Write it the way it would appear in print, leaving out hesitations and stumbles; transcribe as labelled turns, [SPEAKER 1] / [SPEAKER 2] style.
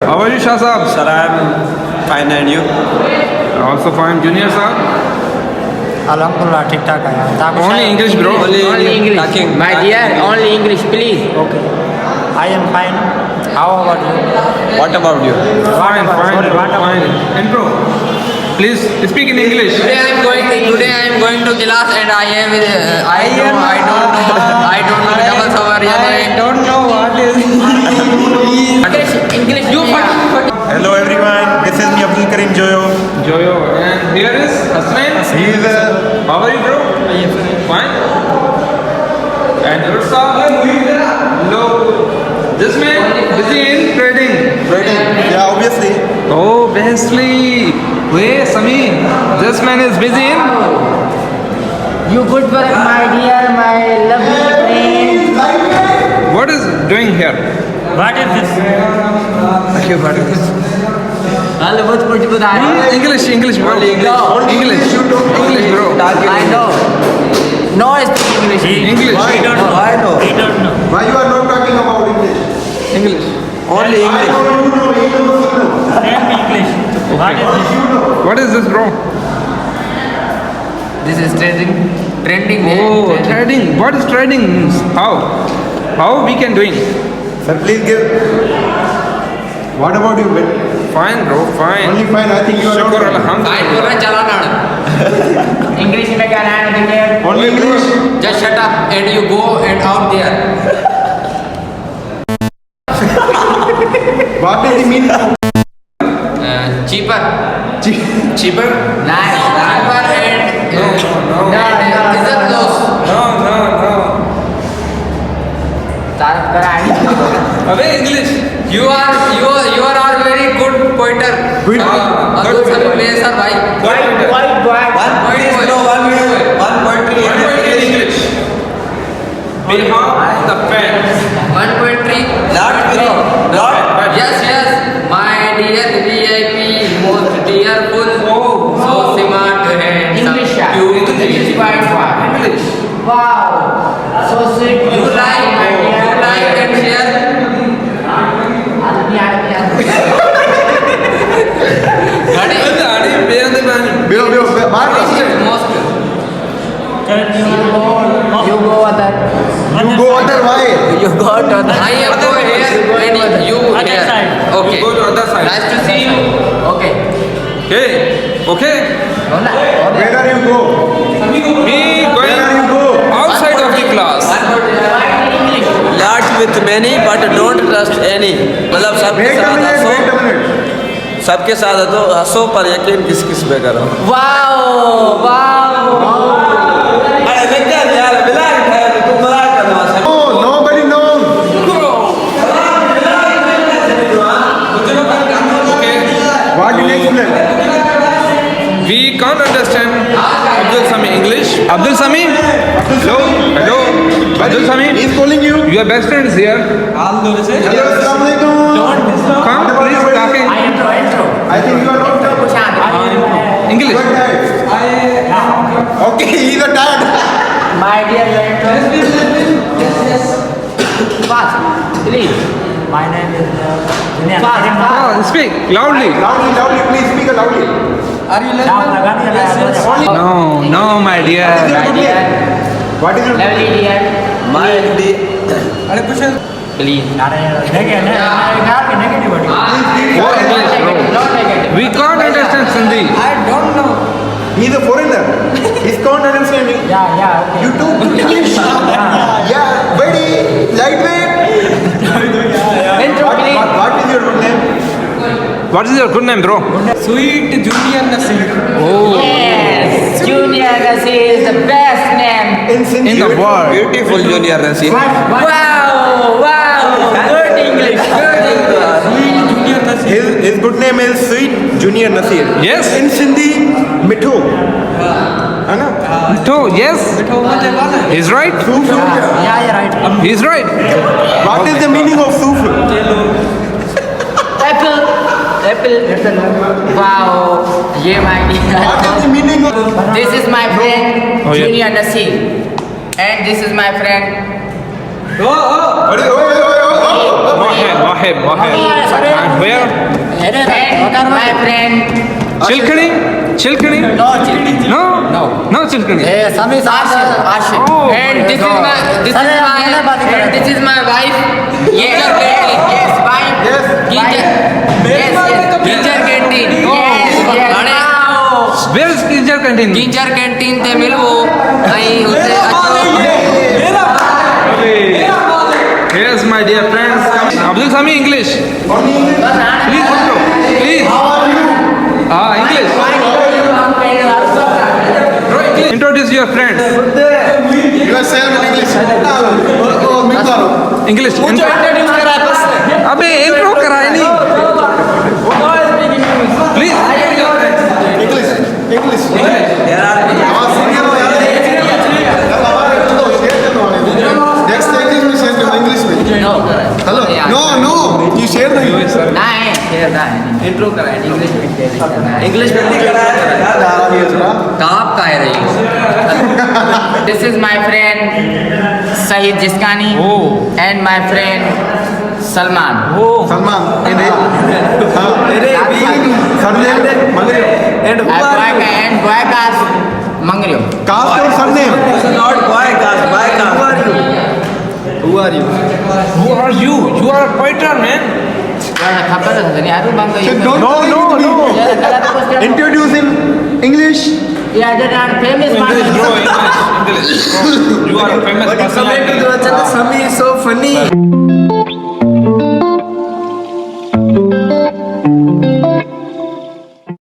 [SPEAKER 1] How are you, Shah Saab?
[SPEAKER 2] Sir, I am fine and you?
[SPEAKER 1] Also fine. Junior Saab?
[SPEAKER 3] Alhamdulillah, ठीक ठाक है यार.
[SPEAKER 1] Only English, bro.
[SPEAKER 4] Only English.
[SPEAKER 2] Talking.
[SPEAKER 4] My dear, only English, please.
[SPEAKER 3] Okay. I am fine. How about you?
[SPEAKER 2] What about you?
[SPEAKER 1] Fine, fine, fine. Intro. Please speak in English.
[SPEAKER 4] Today I am going to class and I am I don't know double sour. I don't know what is English. You
[SPEAKER 5] Hello everyone, this is me Abdul Karim Joyo.
[SPEAKER 1] Joyo. And here is Hasnain.
[SPEAKER 5] He is
[SPEAKER 1] How are you, bro? Fine. And your Saab? Hello. This man busy in trading.
[SPEAKER 5] yeah, obviously.
[SPEAKER 1] Oh, obviously. Wait, Sameer. This man is busy in.
[SPEAKER 4] You good work, my dear, my lovely friend.
[SPEAKER 1] What is doing here?
[SPEAKER 3] What is this?
[SPEAKER 1] Okay, what is this?
[SPEAKER 4] Hello, what's going to
[SPEAKER 1] English, bro. English, bro.
[SPEAKER 4] I know. No, it's English.
[SPEAKER 1] English.
[SPEAKER 5] Why
[SPEAKER 3] He don't know.
[SPEAKER 5] Why you are not talking about English?
[SPEAKER 1] English.
[SPEAKER 2] Only English.
[SPEAKER 5] You know English.
[SPEAKER 3] Tell me English. What is this?
[SPEAKER 1] What is this, bro?
[SPEAKER 4] This is trending.
[SPEAKER 1] Oh, trading. What is trading means? How we can doing?
[SPEAKER 5] Sir, please give. What about you?
[SPEAKER 1] Fine, bro. Fine.
[SPEAKER 5] Only fine. I think you are
[SPEAKER 1] Shukur
[SPEAKER 5] not.
[SPEAKER 1] Alhamdulillah.
[SPEAKER 4] English में क्या रहना है?
[SPEAKER 5] Only English.
[SPEAKER 4] Just shut up and you go and out there.
[SPEAKER 5] What is the meaning of
[SPEAKER 4] Cheaper.
[SPEAKER 2] Cheaper?
[SPEAKER 4] Nice. Cheaper and is it close?
[SPEAKER 1] No.
[SPEAKER 4] Tarak कराएंगे.
[SPEAKER 1] अबे English.
[SPEAKER 4] You are all very good pointer.
[SPEAKER 5] Good.
[SPEAKER 4] Abdul Sameer प्लेसर भाई.
[SPEAKER 1] White.
[SPEAKER 2] One poetry in English.
[SPEAKER 1] Behalf the fans.
[SPEAKER 4] 1.3.
[SPEAKER 2] Not very. Not.
[SPEAKER 4] Yes. My dear VIP, most dearful. So smart है. English. English. Wow. So sweet. You like and share.
[SPEAKER 5] Bill, Mark.
[SPEAKER 4] Most. You go other.
[SPEAKER 5] You go other way.
[SPEAKER 4] You got other. I am go here and you
[SPEAKER 3] Other
[SPEAKER 4] here.
[SPEAKER 3] side.
[SPEAKER 4] Okay.
[SPEAKER 1] You go to other side.
[SPEAKER 4] Nice to see you. Okay.
[SPEAKER 1] Okay.
[SPEAKER 5] Where are you go?
[SPEAKER 1] Me
[SPEAKER 5] Where
[SPEAKER 1] going
[SPEAKER 5] are you go?
[SPEAKER 1] outside of the class.
[SPEAKER 2] Flirt with many but don't trust any. मतलब सबके
[SPEAKER 5] Wait a
[SPEAKER 2] साथ
[SPEAKER 5] minute.
[SPEAKER 2] हंसो.
[SPEAKER 5] Wait a minute.
[SPEAKER 2] सबके साथ हंसो पर यकीन किस पे करो.
[SPEAKER 4] Wow.
[SPEAKER 2] अरे बेटा यार बिलाल है तू मजाक कर रहा है.
[SPEAKER 5] Oh, nobody knows.
[SPEAKER 1] Okay.
[SPEAKER 5] What did you explain?
[SPEAKER 1] We can't understand Abdul Sami English. Abdul Sami? Hello. Abdul Sami?
[SPEAKER 5] He's calling you.
[SPEAKER 1] Your best friend is here.
[SPEAKER 5] Hello, Assalamualaikum.
[SPEAKER 1] Come, please, talking
[SPEAKER 3] Intro.
[SPEAKER 5] I think you are not.
[SPEAKER 1] English.
[SPEAKER 5] You are tired. Okay, he's a tired.
[SPEAKER 4] My dear Fast, please.
[SPEAKER 3] My name is Junior.
[SPEAKER 1] Oh, speak loudly.
[SPEAKER 5] Loudly, please speak loudly.
[SPEAKER 1] No, my dear.
[SPEAKER 4] My dear.
[SPEAKER 5] What is your
[SPEAKER 4] Lovely dear.
[SPEAKER 2] My
[SPEAKER 4] Please.
[SPEAKER 3] Negative.
[SPEAKER 1] What English, bro?
[SPEAKER 4] Not negative.
[SPEAKER 1] We can't understand Sindhi.
[SPEAKER 5] He's a foreigner. He's can't understand me.
[SPEAKER 3] Yeah, okay.
[SPEAKER 5] You too English. Yeah, very lightweight.
[SPEAKER 4] Intro, please.
[SPEAKER 5] What is your good name?
[SPEAKER 1] What is your good name, bro?
[SPEAKER 3] Sweet Junior Nasir.
[SPEAKER 1] Oh,
[SPEAKER 4] Yes. Junior Nasir is the best name.
[SPEAKER 5] In Sindhi.
[SPEAKER 1] in the world.
[SPEAKER 2] beautiful junior Nasir.
[SPEAKER 4] Wow. Good English.
[SPEAKER 3] Junior Nasir.
[SPEAKER 5] His good name is Sweet Junior Nasir.
[SPEAKER 1] Yes.
[SPEAKER 5] In Sindhi, Mitho. है ना?
[SPEAKER 1] So, yes. He's right.
[SPEAKER 5] Suf.
[SPEAKER 3] Yeah, you're right.
[SPEAKER 1] He's right.
[SPEAKER 5] What is the meaning of Suf?
[SPEAKER 4] Apple. Wow. Yeah, my
[SPEAKER 5] What
[SPEAKER 4] dear.
[SPEAKER 5] is the meaning of?
[SPEAKER 4] This is my friend
[SPEAKER 1] Oh, yeah.
[SPEAKER 4] Junior Nasir. And this is my friend.
[SPEAKER 5] Waheb.
[SPEAKER 1] Waheb. And where?
[SPEAKER 4] And my friend.
[SPEAKER 1] Chilkani? Chilkani?
[SPEAKER 4] No, Chilkani.
[SPEAKER 1] No?
[SPEAKER 3] No.
[SPEAKER 1] No Chilkani.
[SPEAKER 3] Sami
[SPEAKER 4] Ashik.
[SPEAKER 1] Oh,
[SPEAKER 4] And this
[SPEAKER 1] my
[SPEAKER 4] is my
[SPEAKER 1] God.
[SPEAKER 4] this is my wife. Yes, wife.
[SPEAKER 5] Yes.
[SPEAKER 4] Ginger. Yes. Ginger canteen. Yes.
[SPEAKER 1] Where is Ginger Canteen?
[SPEAKER 4] Ginger canteen ते मिलवो नहीं उसे
[SPEAKER 1] Here's my dear friends. Abdul Sami English. Please, bro. Please. English. Bro, English. Introduce your friends.
[SPEAKER 5] Yourself in English.
[SPEAKER 1] English. अबे intro कराए नहीं. Please.
[SPEAKER 5] English. English. Next English में share करो English में. Hello. No. You share नहीं.
[SPEAKER 4] नहीं intro करा English में
[SPEAKER 2] इंग्लिश में नहीं करा है
[SPEAKER 4] कहाँ का है रही this is my friend Saeed Jiskani and my friend Salman
[SPEAKER 5] Salman. Surname.
[SPEAKER 2] And
[SPEAKER 4] and boy का मंगरियो
[SPEAKER 5] Caste और surname.
[SPEAKER 2] Not boy caste by caste
[SPEAKER 5] Who are you?
[SPEAKER 1] Who are you? You are a pointer, man.
[SPEAKER 4] खबर है नहीं आरू बंग
[SPEAKER 5] No. Introduce in English.
[SPEAKER 4] या that famous
[SPEAKER 1] English, bro. English. You are a famous person.
[SPEAKER 2] Sami is so funny.